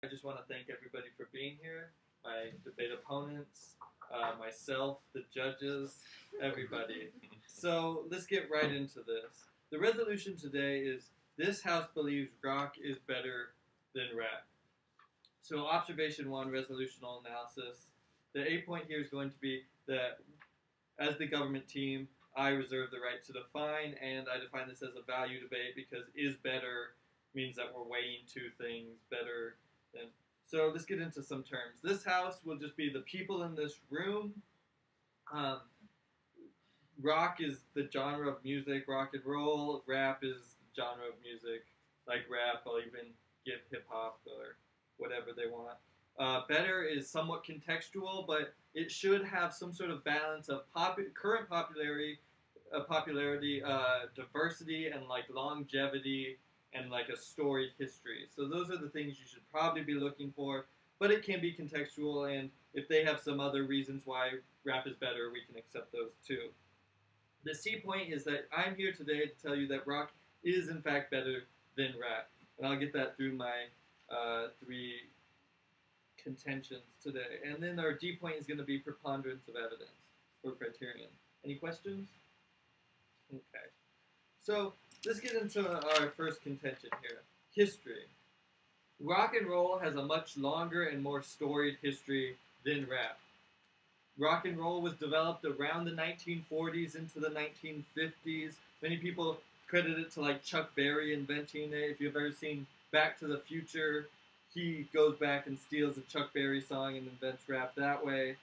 I just want to thank everybody for being here, my debate opponents, myself, the judges, everybody. So let's get right into this. The resolution today is this House believes rock is better than rap. So observation one, resolutional analysis. The A point here is going to be that as the government team, I reserve the right to define, and I define this as a value debate because is better means that we're weighing two things better than. So let's get into some terms. This house will just be the people in this room. Um, Rock is the genre of music, rock and roll. Rap is the genre of music, like rap. I'll even give hip hop or whatever they want. Better is somewhat contextual, but it should have some sort of balance of current popularity, diversity, and like longevity and like a storied history. So those are the things you should probably be looking for. But it can be contextual, and if they have some other reasons why rap is better, we can accept those too. The C point is that I'm here today to tell you that rock is in fact better than rap, and I'll get that through my three contentions today. And then our D point is going to be preponderance of evidence or criterion. Any questions? Okay. So let's get into our first contention here. History. Rock and roll has a much longer and more storied history than rap. Rock and roll was developed around the 1940s into the 1950s. Many people credit it to like Chuck Berry inventing it. If you've ever seen Back to the Future, he goes back and steals a Chuck Berry song and invents rap that way.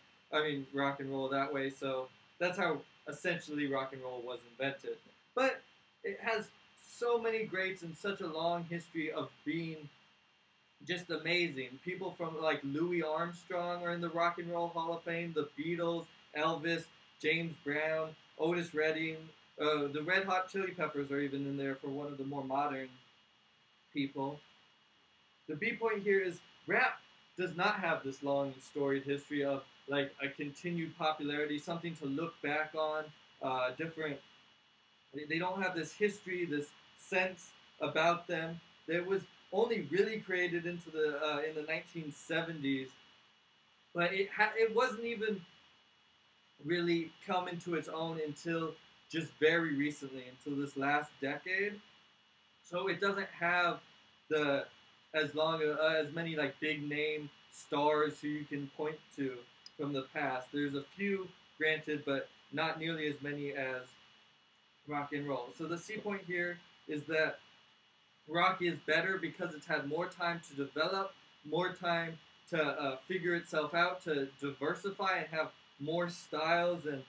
Rock and roll that way. So that's how essentially rock and roll was invented. But it has so many greats and such a long history of being just amazing. People from like Louis Armstrong are in the Rock and Roll Hall of Fame, the Beatles, Elvis, James Brown, Otis Redding, the Red Hot Chili Peppers are even in there for one of the more modern people. The B point here is rap does not have this long and storied history of like a continued popularity, something to look back on, different. They don't have this history, this sense about them. There was only really created into the in the 1970s, but it wasn't even really come into its own until just very recently, until this last decade. So it doesn't have the as many like big name stars who you can point to from the past. There's a few, granted, but not nearly as many as rock and roll. So the C point here is that rock is better because it's had more time to develop, more time to figure itself out, to diversify and have more styles and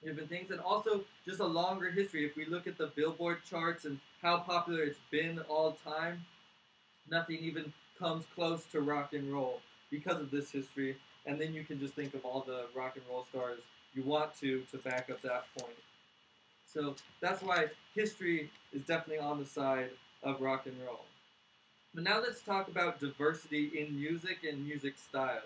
different things, and also just a longer history. If we look at the Billboard charts and how popular it's been all time, nothing even comes close to rock and roll because of this history. And then you can just think of all the rock and roll stars you want to back up that point. So that's why history is definitely on the side of rock and roll. But now let's talk about diversity in music and music styles.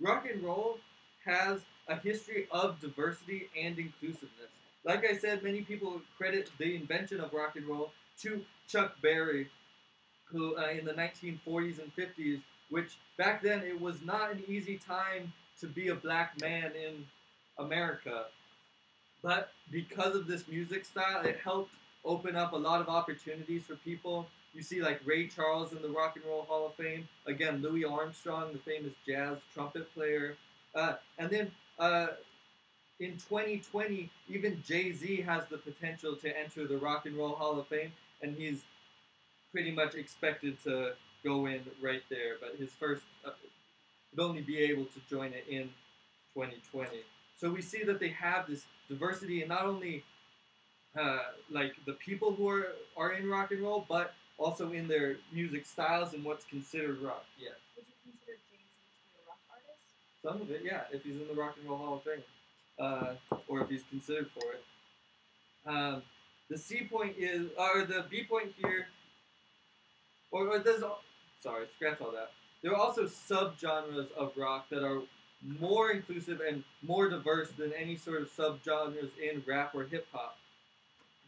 Rock and roll has a history of diversity and inclusiveness. Like I said, many people credit the invention of rock and roll to Chuck Berry, who in the 1940s and 50s, which back then it was not an easy time to be a black man in America. But because of this music style, it helped open up a lot of opportunities for people. You see like Ray Charles in the Rock and Roll Hall of Fame. Again, Louis Armstrong, the famous jazz trumpet player. And then in 2020, even Jay-Z has the potential to enter the Rock and Roll Hall of Fame, and he's pretty much expected to go in right there. But his first would only be able to join it in 2020. So we see that they have this diversity, and not only like the people who are in rock and roll, but also in their music styles and what's considered rock. Yeah. Would you consider Jay-Z to be a rock artist? Some of it, yeah, if he's in the Rock and Roll Hall of Fame, or if he's considered for it. The C point is, or the B point here, or there's, sorry, scratch all that. There are also subgenres of rock that are more inclusive and more diverse than any sort of subgenres in rap or hip hop.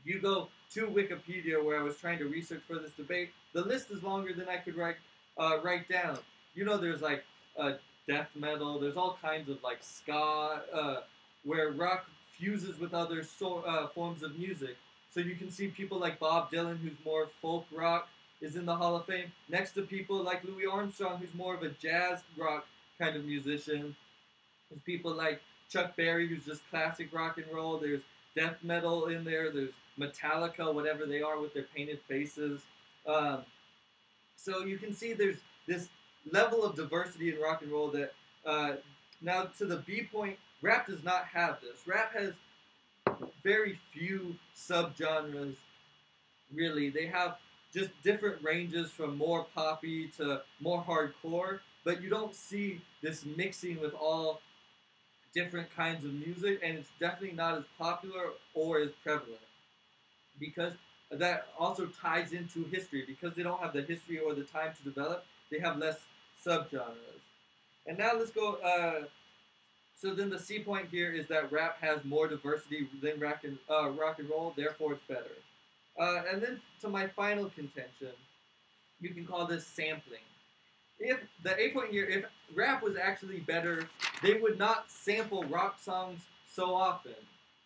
If you go to Wikipedia, where I was trying to research for this debate, the list is longer than I could write write down. You know, there's like death metal. There's all kinds of like ska, where rock fuses with other forms of music. So you can see people like Bob Dylan, who's more folk rock, is in the Hall of Fame, next to people like Louis Armstrong, who's more of a jazz rock kind of musician. There's people like Chuck Berry, who's just classic rock and roll. There's death metal in there. There's Metallica, whatever they are with their painted faces. Um, so you can see there's this level of diversity in rock and roll that now to the B point, rap does not have this. Rap has very few subgenres, really. They have just different ranges from more poppy to more hardcore, but you don't see this mixing with all different kinds of music, and it's definitely not as popular or as prevalent because that also ties into history. Because they don't have the history or the time to develop, they have less subgenres. And now let's go. So then the C point here is that rap has more diversity than rock and roll, therefore it's better. And then to my final contention, you can call this sampling. If the A point here, if rap was actually better, they would not sample rock songs so often.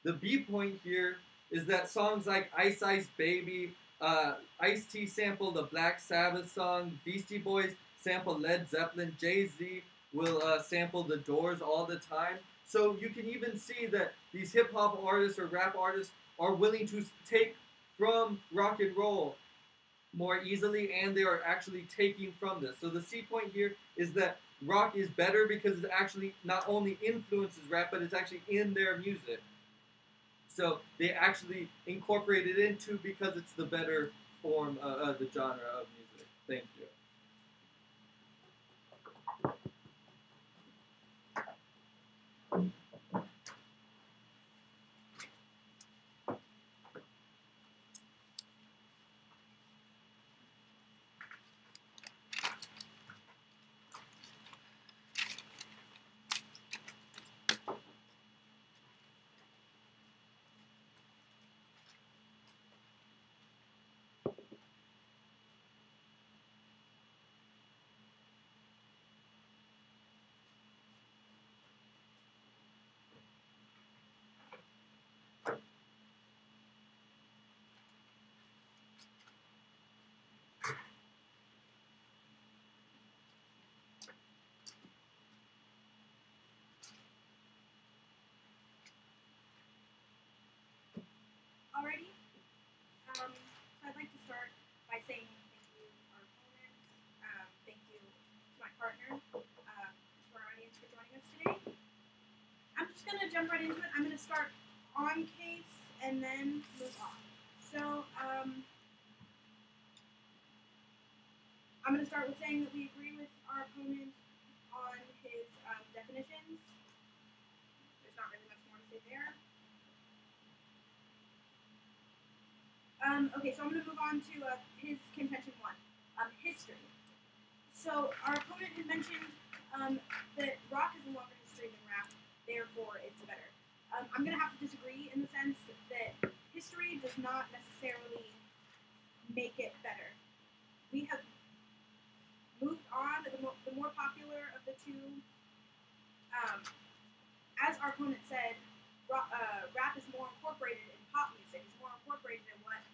The B point here is that songs like Ice Ice Baby, Ice-T sampled the Black Sabbath song, Beastie Boys sample Led Zeppelin, Jay-Z will sample The Doors all the time. So you can even see that these hip-hop artists or rap artists are willing to take from rock and roll more easily, and they are actually taking from this. So the C point here is that rock is better because it actually not only influences rap, but it's actually in their music. So they actually incorporate it into because it's the better form of the genre of music. Thank you. Alrighty. So I'd like to start by saying thank you to our opponent. Thank you to my partner, to our audience for joining us today. I'm just going to jump right into it. I'm going to start on case and then move on. So I'm going to start with saying that we agree with our opponent on his definitions. There's not really much more to say there. Okay, so I'm going to move on to his contention one, history. So our opponent had mentioned that rock has a longer history than rap, therefore it's better. I'm going to have to disagree in the sense that history does not necessarily make it better. We have moved on, the more popular of the two. As our opponent said, rap is more incorporated in pop music, it's more incorporated in what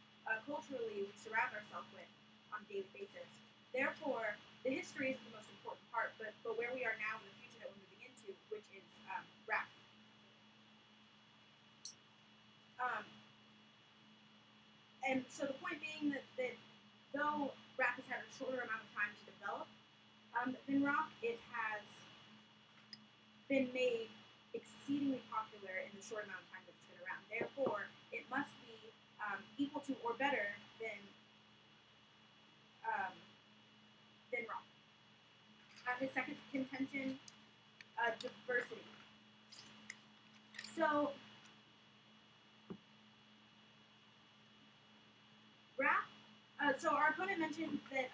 culturally we surround ourselves with on a daily basis. Therefore, the history is the most important part, but where we are now in the future that we're moving into, which is rap. And so the point being that though rap has had a shorter amount of time to develop than rock, it has been made exceedingly popular in the short amount of time that it's been around. Therefore, it must be equal to or better than rock. His second contention, diversity. So rap. So our opponent mentioned that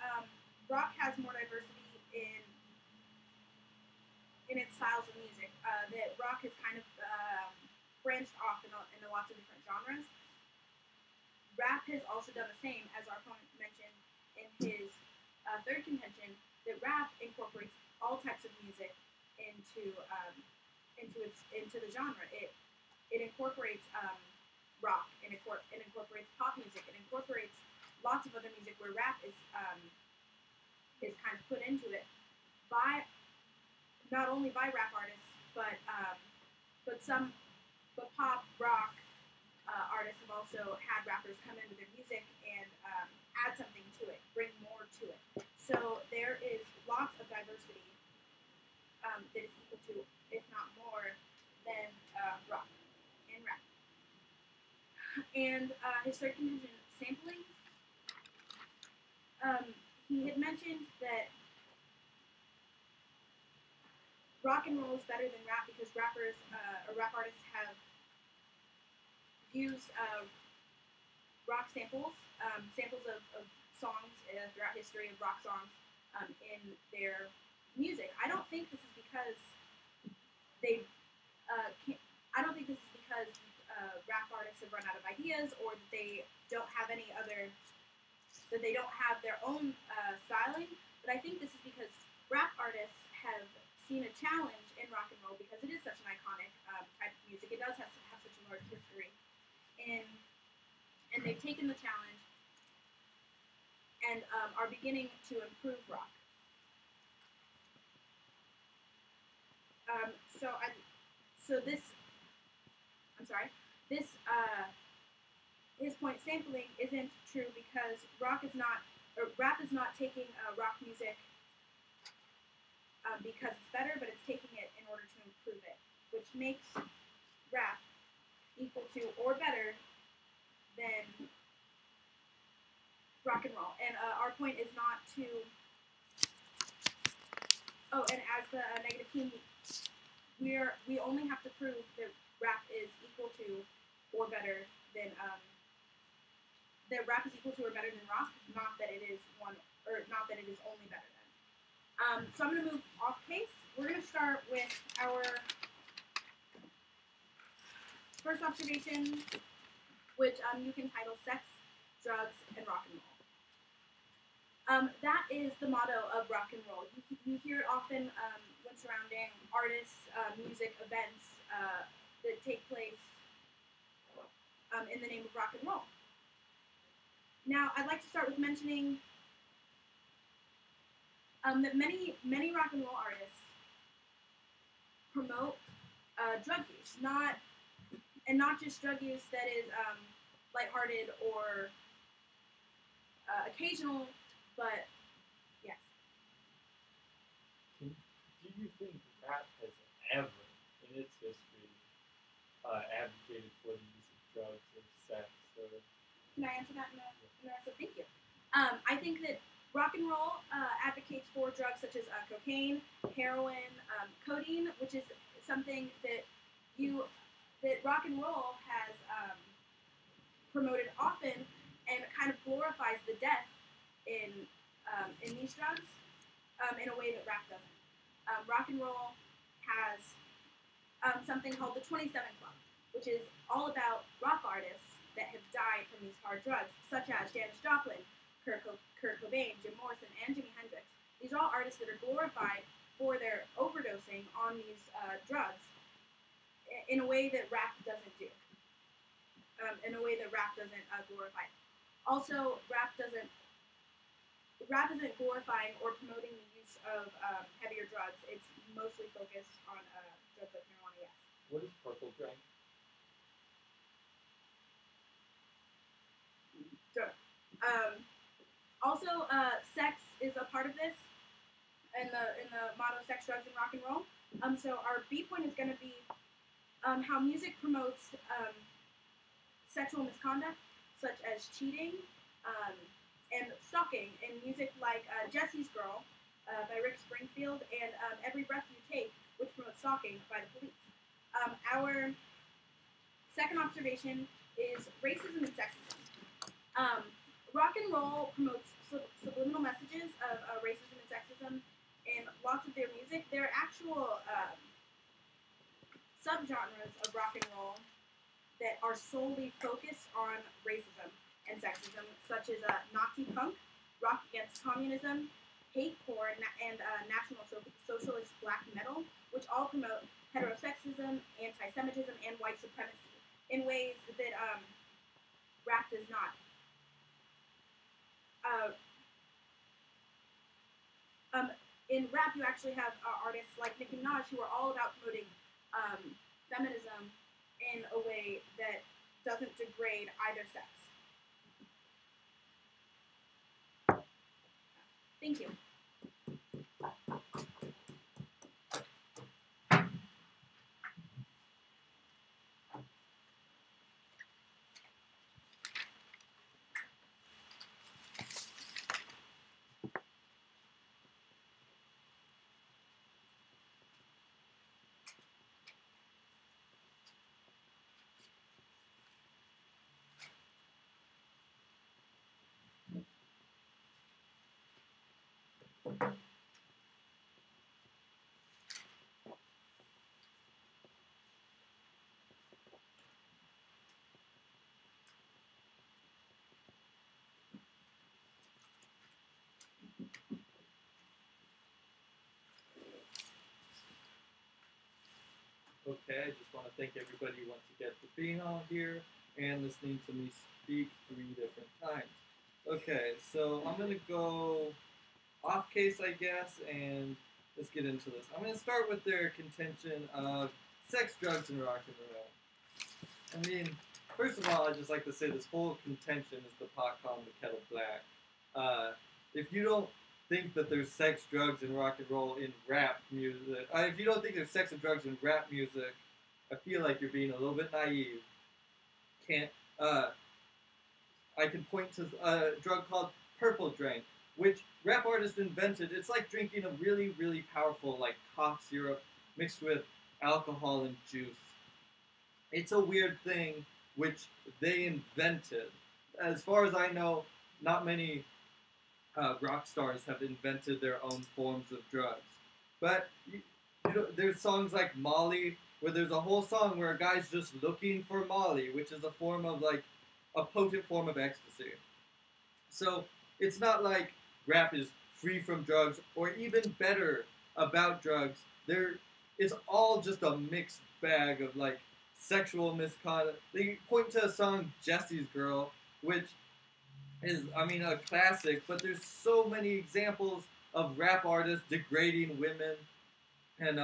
rock has more diversity in its styles of music. That rock has kind of branched off in lots of different genres. Rap has also done the same, as our opponent mentioned in his third contention. that rap incorporates all types of music into the genre. It incorporates rock, and it incorporates pop music, it incorporates lots of other music where rap is kind of put into it by not only by rap artists, but pop rock artists have also had rappers come into their music and add something to it, bring more to it. So there is lots of diversity that is equal to, if not more, than rock and rap. And his third contingent, sampling. He had mentioned that rock and roll is better than rap because rappers or rap artists have used rock samples, samples of songs throughout history of rock songs in their music. I don't think this is because they I don't think this is because rap artists have run out of ideas or that they don't have their own styling. But I think this is because rap artists have seen a challenge in rock and roll because it is such an iconic type of music. It does have such a large history, and they've taken the challenge and are beginning to improve rock. His point, sampling isn't true because rap is not taking rock music because it's better, but it's taking it in order to improve it, which makes rap equal to or better than rock and roll. And our point is not to. Oh, and as the negative team, we only have to prove that rap is equal to or better than that rap is equal to or better than rock, not that it is only better than. So I'm going to move off pace. We're going to start with our first observation, which you can title Sex, Drugs, and Rock and Roll. That is the motto of rock and roll. You hear it often when surrounding artists, music, events that take place in the name of rock and roll. Now, I'd like to start with mentioning that many rock and roll artists promote drug use, not just drug use that is lighthearted or occasional, but yes. Do you think rap has ever, in its history, advocated for the use of drugs or sex? Or... Can I answer that in the rest of? Thank you. I think that rock and roll advocates for drugs such as cocaine, heroin, codeine, which is something that rock and roll has promoted often and kind of glorifies the death in these drugs in a way that rap doesn't. Rock and roll has something called the 27 Club, which is all about rock artists that have died from these hard drugs, such as Janis Joplin, Kurt Cobain, Jim Morrison, and Jimi Hendrix. These are all artists that are glorified for their overdosing on these drugs in a way that rap doesn't do. In a way that rap doesn't glorify. Also, rap isn't glorifying or promoting the use of heavier drugs. It's mostly focused on drugs like marijuana. Yes. What is purple drink? Sure. Also, sex is a part of this in the motto sex, drugs, and rock and roll. So our B point is going to be how music promotes sexual misconduct, such as cheating and stalking, in music like Jesse's Girl by Rick Springfield and Every Breath You Take, which promotes stalking by the police. Our second observation is racism and sexism. Rock and roll promotes subliminal messages of racism and sexism in lots of their music. There are actual subgenres of rock and roll that are solely focused on racism and sexism, such as Nazi punk, rock against communism, hatecore and National Socialist black metal, which all promote heterosexism, anti-Semitism, and white supremacy in ways that rap does not. Uh, in rap, you actually have artists like Nicki Minaj who are all about promoting feminism in a way that doesn't degrade either sex. Thank you. Okay, I just want to thank everybody once again for being on here and listening to me speak 3 different times. Okay, so I'm going to go off case, I guess, and let's get into this. I'm going to start with their contention of sex, drugs, and rock and roll. I mean, first of all, I'd just like to say this whole contention is the pot calling the kettle black. If you don't think that there's sex, drugs, and rock and roll in rap music, if you don't think there's sex and drugs in rap music, I feel like you're being a little bit naive. I can point to a drug called Purple Drank, which rap artists invented. It's like drinking a really, really powerful, like, cough syrup mixed with alcohol and juice. It's a weird thing which they invented. As far as I know, not many rock stars have invented their own forms of drugs. But there's songs like Molly, where there's a whole song where a guy's just looking for Molly, which is a form of, like, a potent form of ecstasy. So it's not like rap is free from drugs, or even better, about drugs. It's all just a mixed bag of, like, sexual misconduct. They point to a song, Jesse's Girl, which is, I mean, a classic, but there's so many examples of rap artists degrading women. And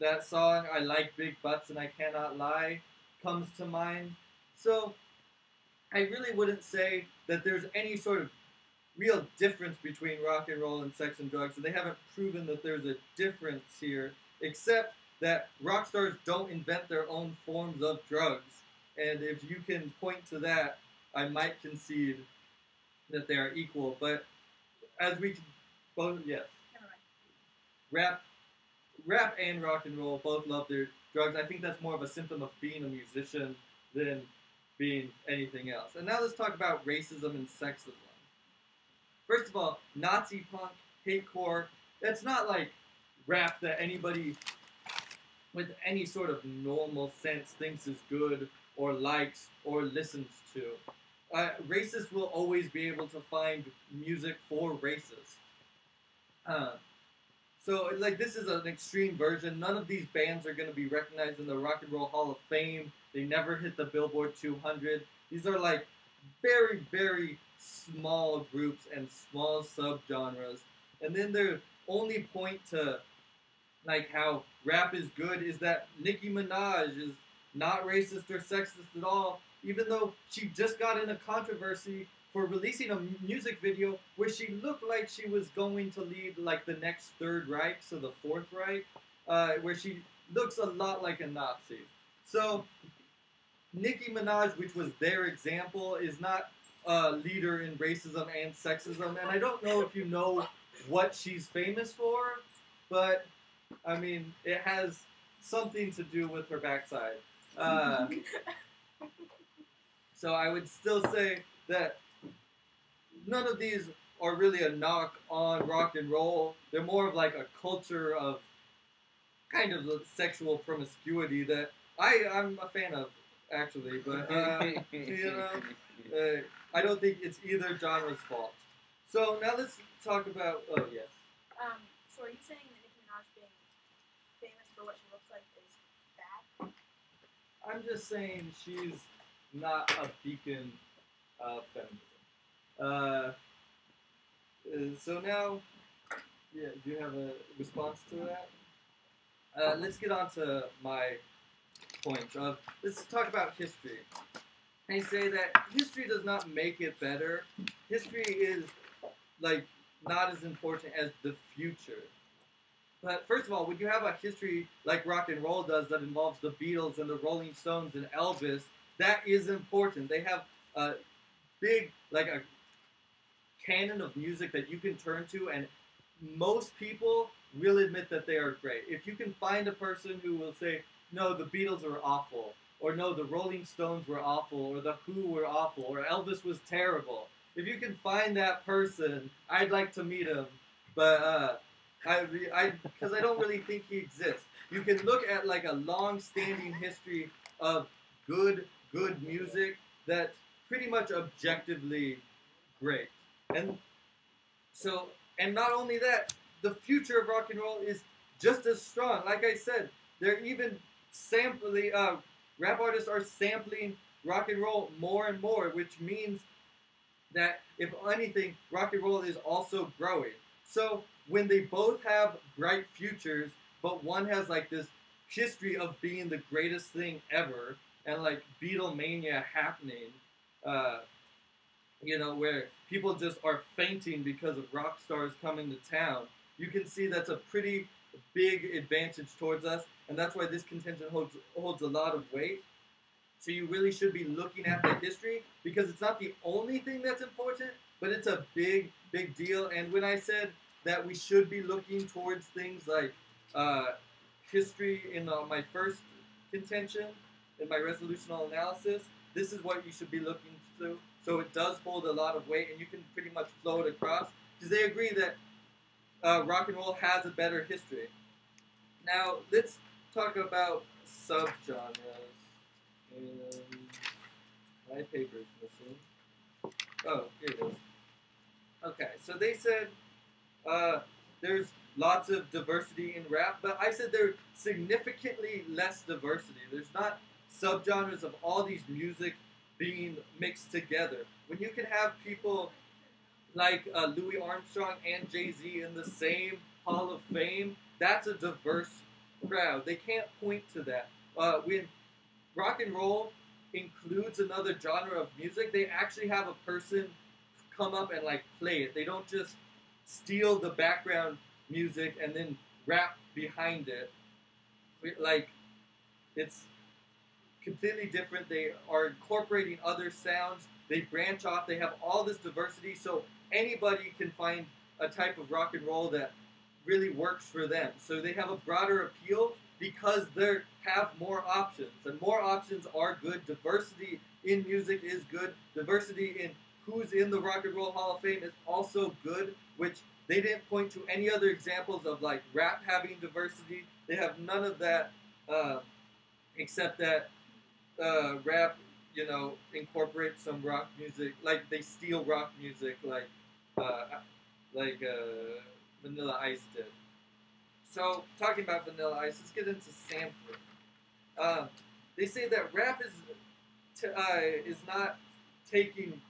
that song, I Like Big Butts and I Cannot Lie, comes to mind. So I really wouldn't say that there's any sort of real difference between rock and roll and sex and drugs, and they haven't proven that there's a difference here, except that rock stars don't invent their own forms of drugs. And if you can point to that, I might concede that they are equal. But as we both, yes, rap and rock and roll both love their drugs. I think that's more of a symptom of being a musician than being anything else. And now let's talk about racism and sexism. First of all, Nazi punk, hatecore, that's not like rap that anybody with any sort of normal sense thinks is good or likes or listens to. Racists will always be able to find music for racists. So, like, this is an extreme version. None of these bands are going to be recognized in the Rock and Roll Hall of Fame. They never hit the Billboard 200. These are, like, very, very small groups and small subgenres. And then their only point to, like, how rap is good is that Nicki Minaj is not racist or sexist at all, even though she just got in a controversy for releasing a music video where she looked like she was going to lead, like, the next Third Reich, so the Fourth Reich, where she looks a lot like a Nazi. So Nicki Minaj, which was their example, is not a leader in racism and sexism, and I don't know if you know what she's famous for, but, I mean, it has something to do with her backside. So I would still say that none of these are really a knock on rock and roll. They're more of like a culture of kind of sexual promiscuity that I'm a fan of, actually. But, I don't think it's either genre's fault. So now let's talk about. Oh yes. So are you saying that Nicki Minaj being famous for what she looks like is bad? I'm just saying she's not a beacon of feminism. So now, yeah, do you have a response to that? Let's get on to my point. Let's talk about history. I say that history does not make it better. History is like not as important as the future. But first of all, when you have a history like rock and roll does that involves the Beatles and the Rolling Stones and Elvis, that is important. They have a big, like a canon of music that you can turn to, and most people will admit that they are great. If you can find a person who will say, no, the Beatles were awful, or no, the Rolling Stones were awful, or the Who were awful, or Elvis was terrible. If you can find that person, I'd like to meet him, but because I don't really think he exists. You can look at like a long-standing history of good music that's pretty much objectively great, and so and not only that, the future of rock and roll is just as strong. Like I said, they're even sampling. Rap artists are sampling rock and roll more and more, which means that if anything, rock and roll is also growing. So when they both have bright futures, but one has like this history of being the greatest thing ever, and like Beatlemania happening, uh, where people just are fainting because of rock stars coming to town, you can see that's a pretty big advantage towards us, and that's why this contention holds a lot of weight. So you really should be looking at the history because it's not the only thing that's important, but it's a big deal. And when I said that we should be looking towards things like history in my first contention, in my resolutional analysis, this is what you should be looking to. So it does hold a lot of weight, and you can pretty much flow it across because they agree that rock and roll has a better history. Now let's talk about subgenres. And my paper's missing. Oh, here it is. Okay, so they said there's lots of diversity in rap, but I said there's significantly less diversity. There's not subgenres of all these music being mixed together. When you can have people like Louis Armstrong and Jay-Z in the same Hall of Fame, that's a diverse crowd. They can't point to that. When rock and roll includes another genre of music, they actually have a person come up and like play it. They don't just steal the background music and then rap behind it. Like, it's completely different. They are incorporating other sounds. They branch off. They have all this diversity, so anybody can find a type of rock and roll that really works for them. So they have a broader appeal because they have more options, and more options are good. Diversity in music is good. Diversity in who's in the Rock and Roll Hall of Fame is also good, which they didn't point to any other examples of like rap having diversity. They have none of that, except that rap, incorporates some rock music. Like they steal rock music, uh, Vanilla Ice did. So talking about Vanilla Ice, let's get into sampling. They say that rap is not taking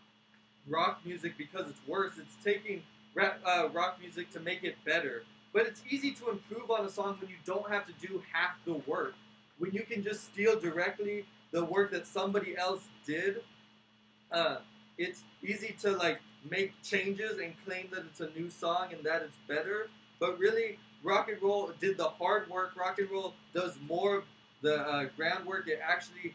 rock music because it's worse. It's taking rock music to make it better. But it's easy to improve on a song when you don't have to do half the work. When you can just steal directly the work that somebody else did, it's easy to like make changes and claim that it's a new song and that it's better. But really, rock and roll did the hard work. Rock and roll does more of the groundwork. It actually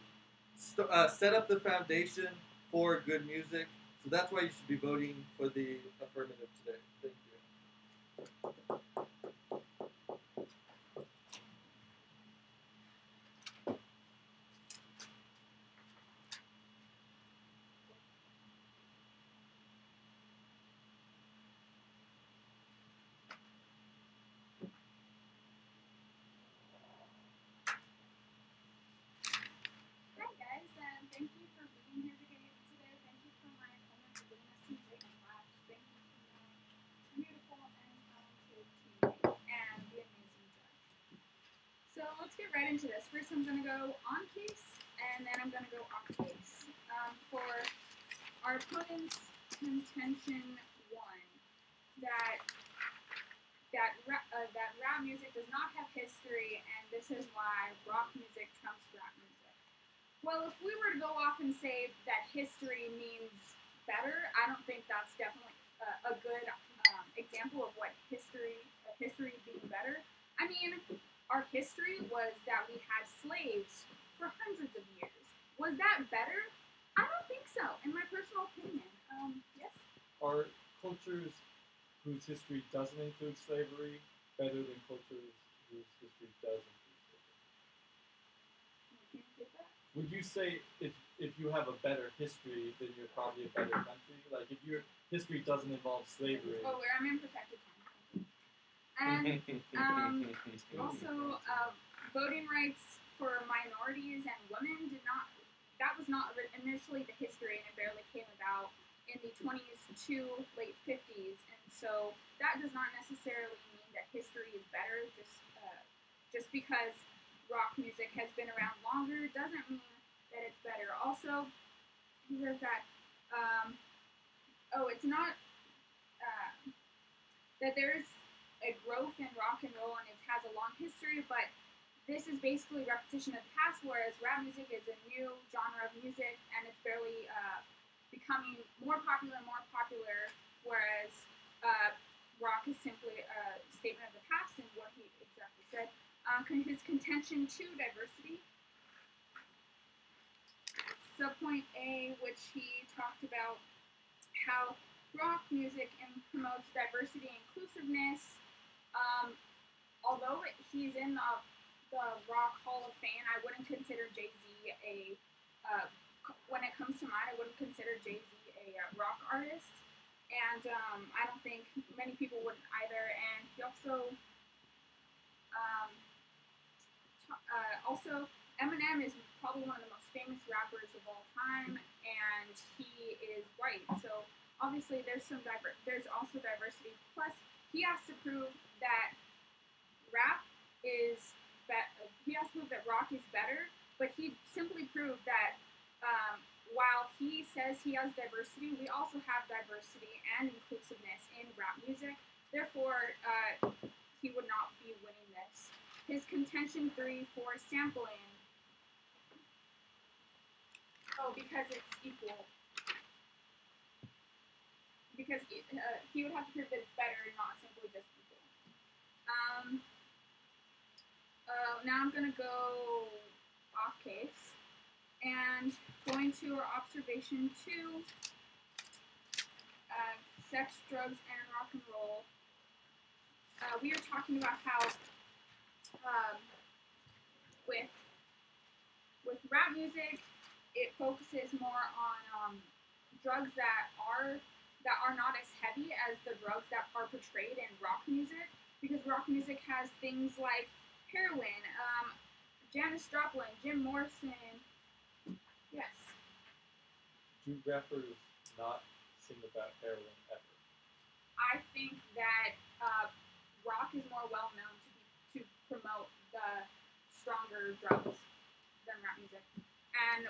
set up the foundation for good music. So that's why you should be voting for the affirmative today. Thank you. Hi guys, and thank you for being here today. Thank you for my opponent for giving us some great claps. Thank you for let's get right into this. First, I'm going to go on case, and then I'm going to go off case. For our opponent's contention one, that rap music does not have history, and this is why rock music trumps rap music. Well, if we were to go off and say that history means better, I don't think that's definitely a good example of what history being better. I mean, our history was that we had slaves for hundreds of years. Was that better? I don't think so, in my personal opinion. Yes? Are cultures whose history doesn't include slavery better than cultures whose history does include slavery? Can you get that? Would you say if you have a better history, then you're probably a better country? Like if your history doesn't involve slavery. Oh, where I'm in protected time. And also, voting rights for minorities and women that was not initially the history, and it barely came about in the 20s to late 50s, and so that does not necessarily mean that history is better. Just because rock music has been around longer doesn't mean that it's better. Also, he says that it's not that there's a growth in rock and roll and it has a long history, but this is basically repetition of the past, whereas rap music is a new genre of music and it's barely becoming more popular, whereas rock is simply a statement of the past and what he exactly said. His contention to diversity. Subpoint A, which he talked about how rock music promotes diversity and inclusiveness. Although he's in the Rock Hall of Fame, I wouldn't consider Jay-Z when it comes to mine, I wouldn't consider Jay-Z a rock artist. And I don't think many people wouldn't either. And he also, Eminem is probably one of the most famous rappers of all time, and he is white. So obviously, there's also diversity. Plus, he has to prove that he has to prove that rock is better. But he simply proved that while he says he has diversity, we also have diversity and inclusiveness in rap music. Therefore, he would not be winning this. His contention 3 for sampling. Oh, because it's equal. Because he would have to prove that it's better, not simply just equal. Now I'm going to go off case. And going to our observation 2, sex, drugs, and rock and roll. We are talking about how with rap music, it focuses more on drugs that are not as heavy as the drugs that are portrayed in rock music, because rock music has things like heroin, Janis Joplin, Jim Morrison. Yes. Do rappers not sing about heroin ever? I think that rock is more well known to promote the stronger drugs than rap music, and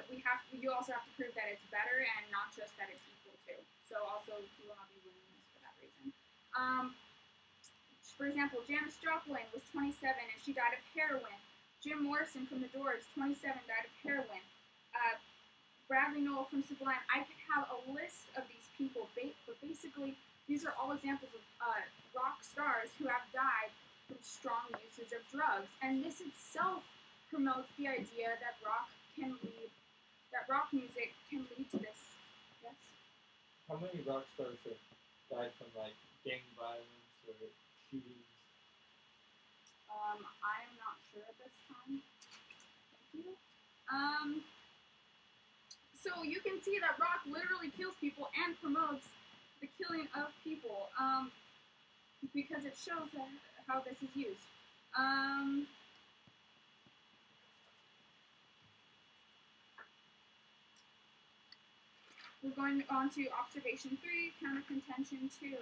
you also have to prove that it's better and not just that it's equal to. So also you will not be winning this for that reason. For example, Janis Joplin was 27 and she died of heroin. Jim Morrison from The Doors, 27, died of heroin. Bradley Nowell from Sublime. I could have a list of these people, but basically these are all examples of rock stars who have died from strong usage of drugs, and this itself promotes the idea that rock music can lead to this. Yes. How many rock stars have died from like gang violence or shootings? I am not sure at this time. Thank you. So you can see that rock literally kills people and promotes the killing of people, because it shows how this is used. We're going on to observation 3, counter contention 2.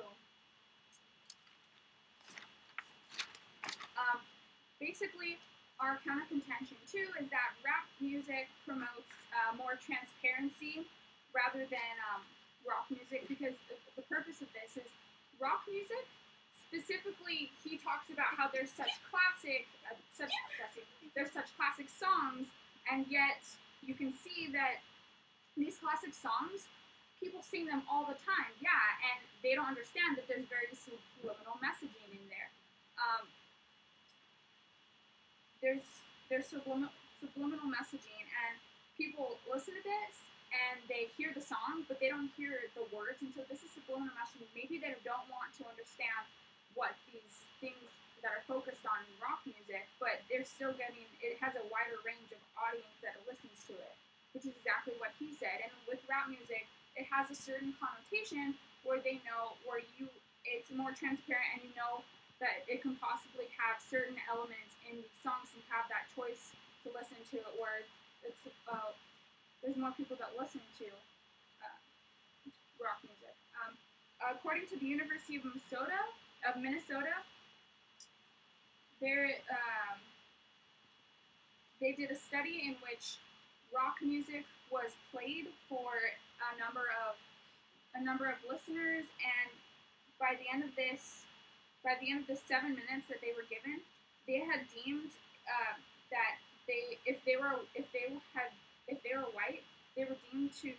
Basically, our counter contention too is that rap music promotes more transparency rather than rock music, because the purpose of this is rock music. Specifically, he talks about how there's such classic songs, and yet you can see that these classic songs, people sing them all the time, yeah, and they don't understand that there's very subliminal messaging in there. There's subliminal messaging, and people listen to this and they hear the song, but they don't hear the words, and so this is subliminal messaging. Maybe they don't want to understand what these things that are focused on in rock music, but they're still getting, it has a wider range of audience that listens to it, which is exactly what he said. And with rap music, it has a certain connotation where they know, it's more transparent, and you know that it can possibly have certain elements in these songs, and have that choice to listen to it, where it's there's more people that listen to rock music. According to the University of Minnesota, they did a study in which rock music was played for a number of listeners, and by the end of the 7 minutes that they were given, they had deemed that if they were white, they were deemed to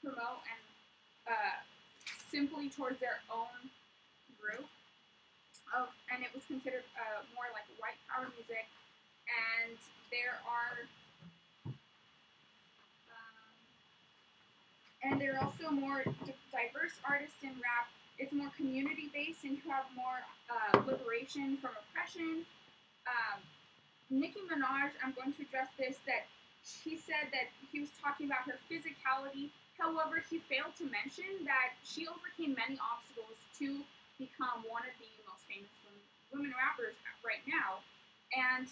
promote and simply towards their own group, and it was considered more like white power music. And there are also more diverse artists in rap. It's more community based, and you have more liberation from oppression. Nicki Minaj, I'm going to address this, that she said that he was talking about her physicality. However, he failed to mention that she overcame many obstacles to become one of the most famous women rappers right now. And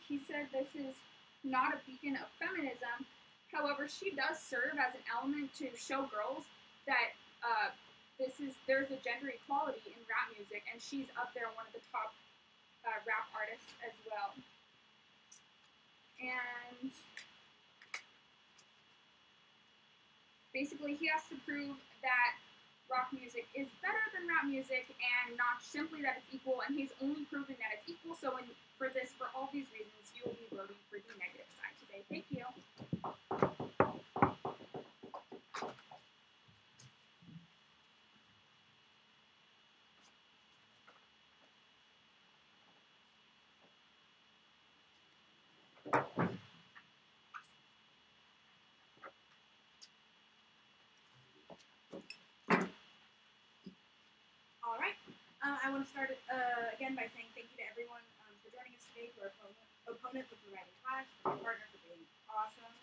he said this is not a beacon of feminism. However, she does serve as an element to show girls that there's a gender equality in rap music, and she's up there, one of the top rap artists as well. And basically, he has to prove that rock music is better than rap music, and not simply that it's equal, and he's only proving that it's equal. So for all these reasons, you will be voting for the negative side today. Thank you. All right. I want to start again by saying thank you to everyone for joining us today, to our opponent for providing class, for our partner for being awesome,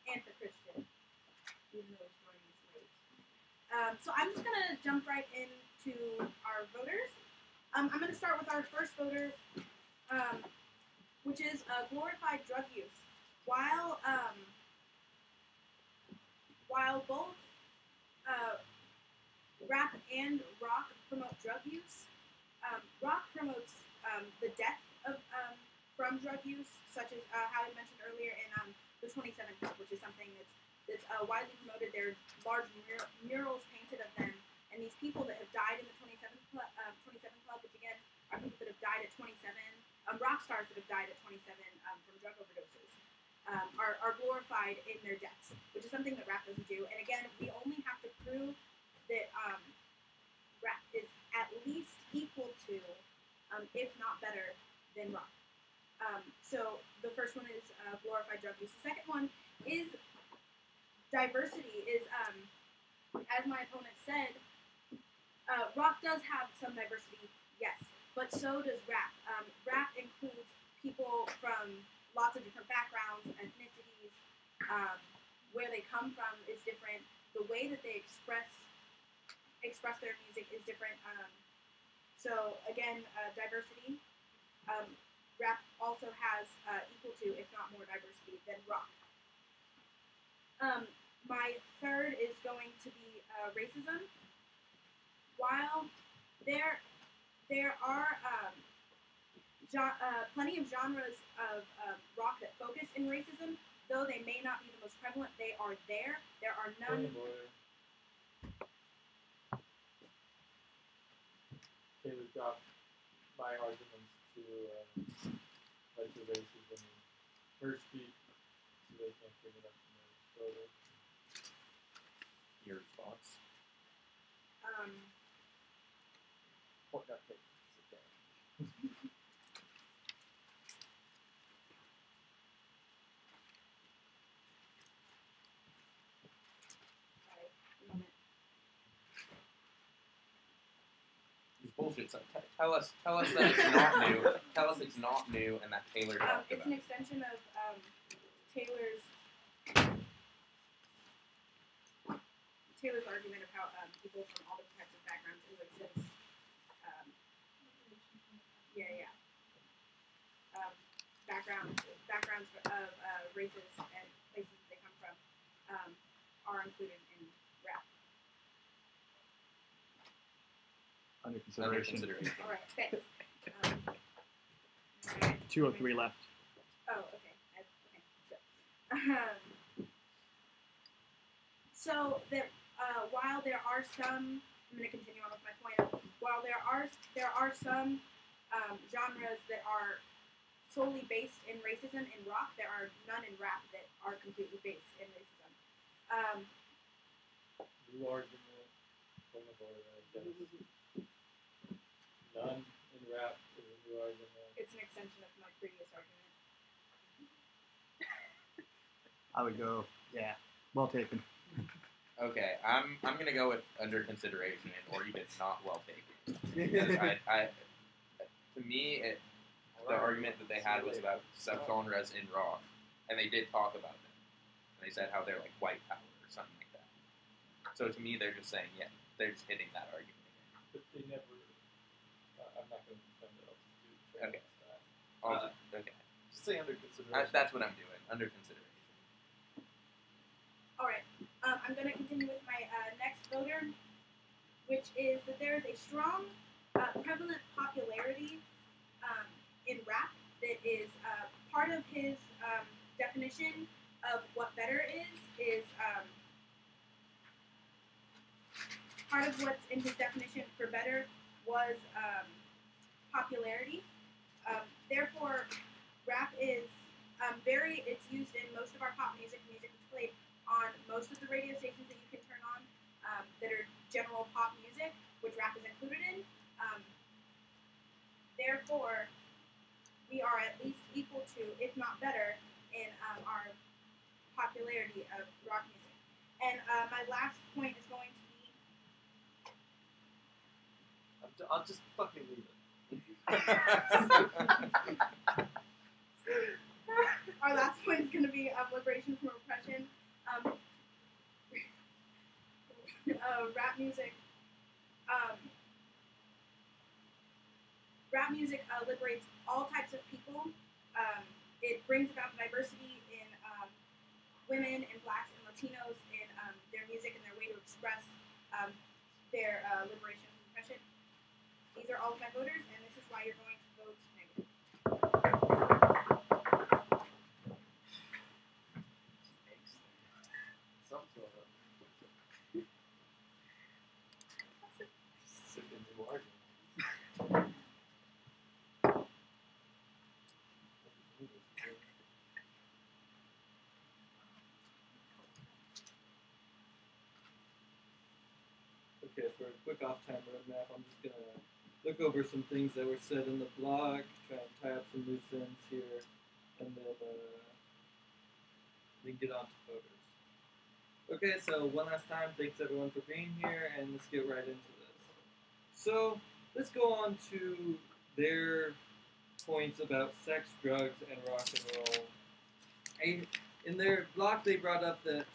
and for Christian, even though he's joining us late. So I'm just going to jump right into our voters. I'm going to start with our first voter, which is glorified drug use. While both rap and rock promote drug use, rock promotes the death of from drug use, such as how I mentioned earlier in the 27 Club, which is something that's widely promoted. There are large murals painted of them, and these people that have died in the 27 Club, which again are people that have died at 27, rock stars that have died at 27 from drug overdoses, are glorified in their deaths, which is something that rap doesn't do. And again, we only have to prove that rap is at least equal to, if not better than rock. So the first one is glorified drug use. The second one is diversity. As my opponent said, rock does have some diversity, yes, but so does rap. Rap includes people from lots of different backgrounds, ethnicities. Where they come from is different. The way that they express their music is different. So again, diversity. Rap also has equal to, if not more, diversity than rock. My third is going to be racism. While there are plenty of genres of rock that focus in racism, though they may not be the most prevalent. They are there. There are none. Oh boy. Taylor dropped my arguments to like the racism in her speak, so they can't bring it up to me further. Your thoughts? Pork nut cake. Sit down. Sorry, a moment. It's bullshit. So tell us that it's not new. Tell us it's not new and that Taylor talked It's about an it. extension of Taylor's argument of how people from all different types of backgrounds and races, backgrounds of races and places that they come from are included in rap. Under Under consideration. consideration. All right, thanks. Alright. 2 or 3 left. Oh, okay. Sure. So that while there are some, I'm going to continue on with my point. While there are some genres that are solely based in racism in rock, there are none in rap that are completely based in racism. New argument. Point of order, I guess. None in rap is a new argument. It's an extension of my previous argument. I would go, yeah, well taken. Okay, I'm gonna go with under consideration or even not well taken. Because to me, the argument that they had was about subgenres in rock, and they did talk about them. And they said how they're like white power or something like that. So to me, they're just saying, yeah, they're just hitting that argument again. But they never. I'm not going to defend it. I'll just do it. Okay. Okay, Just say under consideration. that's what I'm doing. Under consideration. All right. I'm going to continue with my next voter, which is that there is a strong, prevalent popularity in rap that is part of his definition of what better is part of what's in his definition for better was popularity. Therefore, rap is it's used in most of our pop music. Music is played on most of the radio stations that you can turn on that are general pop music, which rap is included in. Therefore, we are at least equal to, if not better, in our popularity of rock music. And my last point is going to be... I'll just fucking leave it. Our last point is going to be liberation from oppression. Rap music. Rap music liberates all types of people. It brings about diversity in women and blacks and Latinos in their music and their way to express their liberation from oppression. These are all of my voters, and this is why you're going to vote negative. Some sort of. Sick and new argument. Okay, for a quick off-time roadmap, I'm just gonna look over some things that were said in the blog, try and tie up some loose ends here, and then get on to voters. Okay, so one last time, thanks everyone for being here, and let's get right into this. So, let's go on to their points about sex, drugs, and rock and roll. In their blog, they brought up that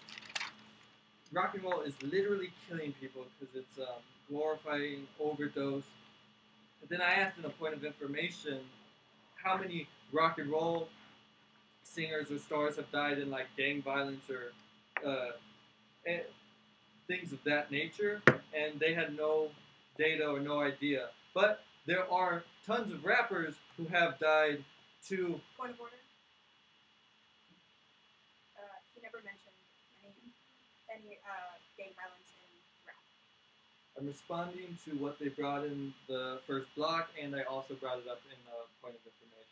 rock and roll is literally killing people because it's glorifying overdose. But then I asked in a point of information how many rock and roll singers or stars have died in like gang violence or things of that nature, and they had no data or no idea. But there are tons of rappers who have died to. Point of order. He never mentioned any gang violence in rap. I'm responding to what they brought in the first block, and I also brought it up in the point of information.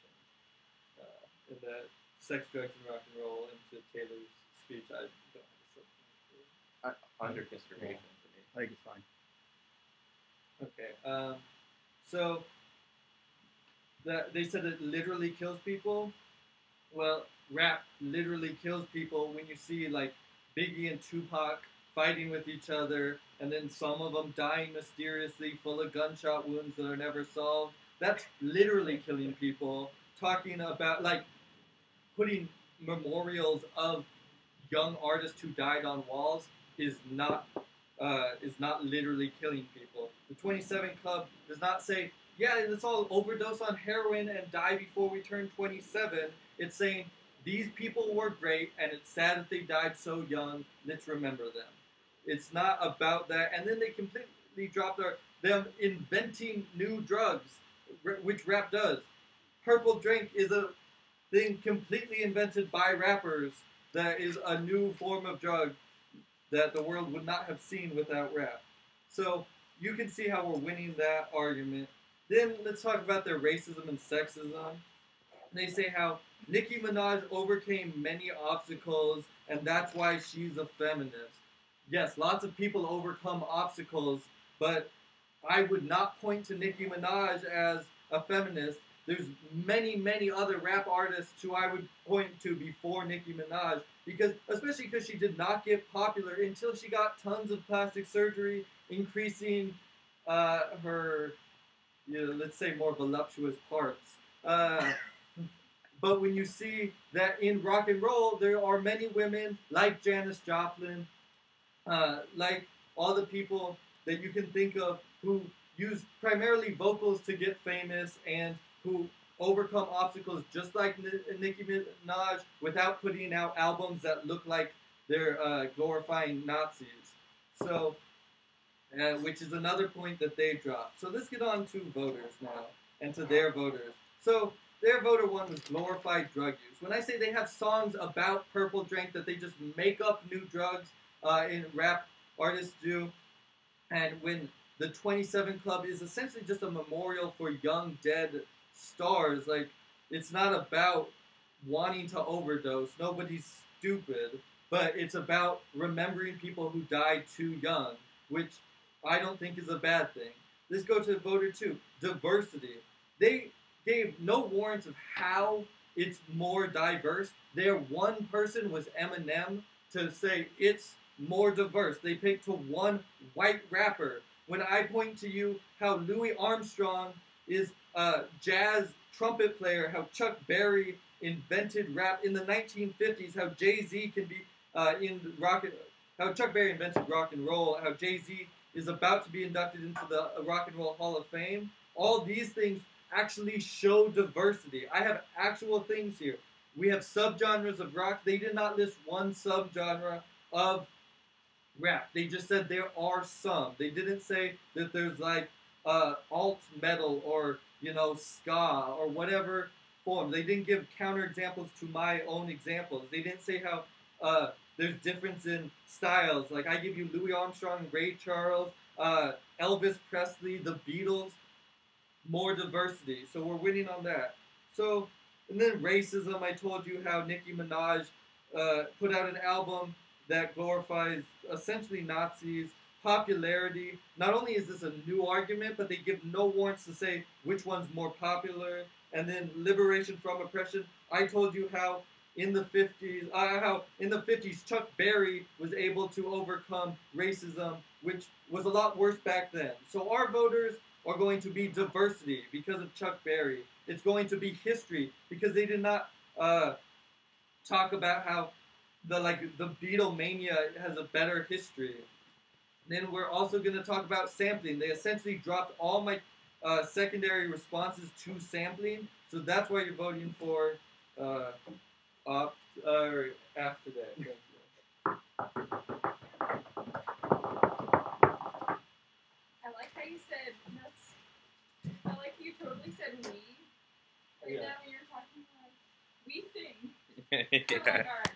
In the sex, drugs, and rock and roll into Taylor's speech, I don't have a subpoint. Under consideration for me. I think it's fine. Okay. So they said it literally kills people. Well, rap literally kills people when you see like Biggie and Tupac fighting with each other, and then some of them dying mysteriously, full of gunshot wounds that are never solved. That's literally killing people. Talking about like putting memorials of young artists who died on walls is not literally killing people. The 27 Club does not say, yeah, let's all overdose on heroin and die before we turn 27. It's saying these people were great, and it's sad that they died so young. Let's remember them. It's not about that. And then they completely dropped them inventing new drugs, which rap does. Purple Drink is a thing completely invented by rappers that is a new form of drug that the world would not have seen without rap. So you can see how we're winning that argument. Then let's talk about their racism and sexism. They say how Nicki Minaj overcame many obstacles, and that's why she's a feminist. Yes, lots of people overcome obstacles, but I would not point to Nicki Minaj as a feminist. There's many, many other rap artists who I would point to before Nicki Minaj, especially because she did not get popular until she got tons of plastic surgery, increasing her, let's say, more voluptuous parts. But when you see that in rock and roll, there are many women like Janis Joplin, like all the people that you can think of who use primarily vocals to get famous and who overcome obstacles just like Nicki Minaj without putting out albums that look like they're glorifying Nazis. So, which is another point that they dropped. So let's get on to voters now and to their voters. So their voter one was glorified drug use. When I say they have songs about Purple Drink that they just make up new drugs in rap artists do, and when the 27 Club is essentially just a memorial for young dead stars. Like, it's not about wanting to overdose. Nobody's stupid. But it's about remembering people who died too young, which I don't think is a bad thing. Let's go to voter two. Diversity. They gave no warrants of how it's more diverse. Their one person was Eminem to say it's more diverse. They picked to one white rapper. When I point to you how Louis Armstrong is a jazz trumpet player, how Chuck Berry invented rap in the 1950s, how Jay-Z can be how Chuck Berry invented rock and roll, how Jay-Z is about to be inducted into the Rock and Roll Hall of Fame. All these things actually show diversity. I have actual things here. We have subgenres of rock. They did not list one subgenre of rap. They just said there are some. They didn't say that there's like alt metal or ska or whatever form. They didn't give counterexamples to my own examples. They didn't say how there's difference in styles. Like I give you Louis Armstrong, Ray Charles, Elvis Presley, the Beatles. More diversity. So we're winning on that. So, and then racism. I told you how Nicki Minaj put out an album that glorifies essentially Nazis. Popularity. Not only is this a new argument, but they give no warrants to say which one's more popular. And then liberation from oppression. I told you how in the 50s, Chuck Berry was able to overcome racism, which was a lot worse back then. So our voters are going to be diversity because of Chuck Berry. It's going to be history because they did not talk about how the Beatlemania has a better history. Then we're also going to talk about sampling. They essentially dropped all my secondary responses to sampling, so that's why you're voting for after that. Thank you. I like how you said nuts. I like you totally said we. Right Yeah. now when you're talking like we think. I'm Yeah. like, alright.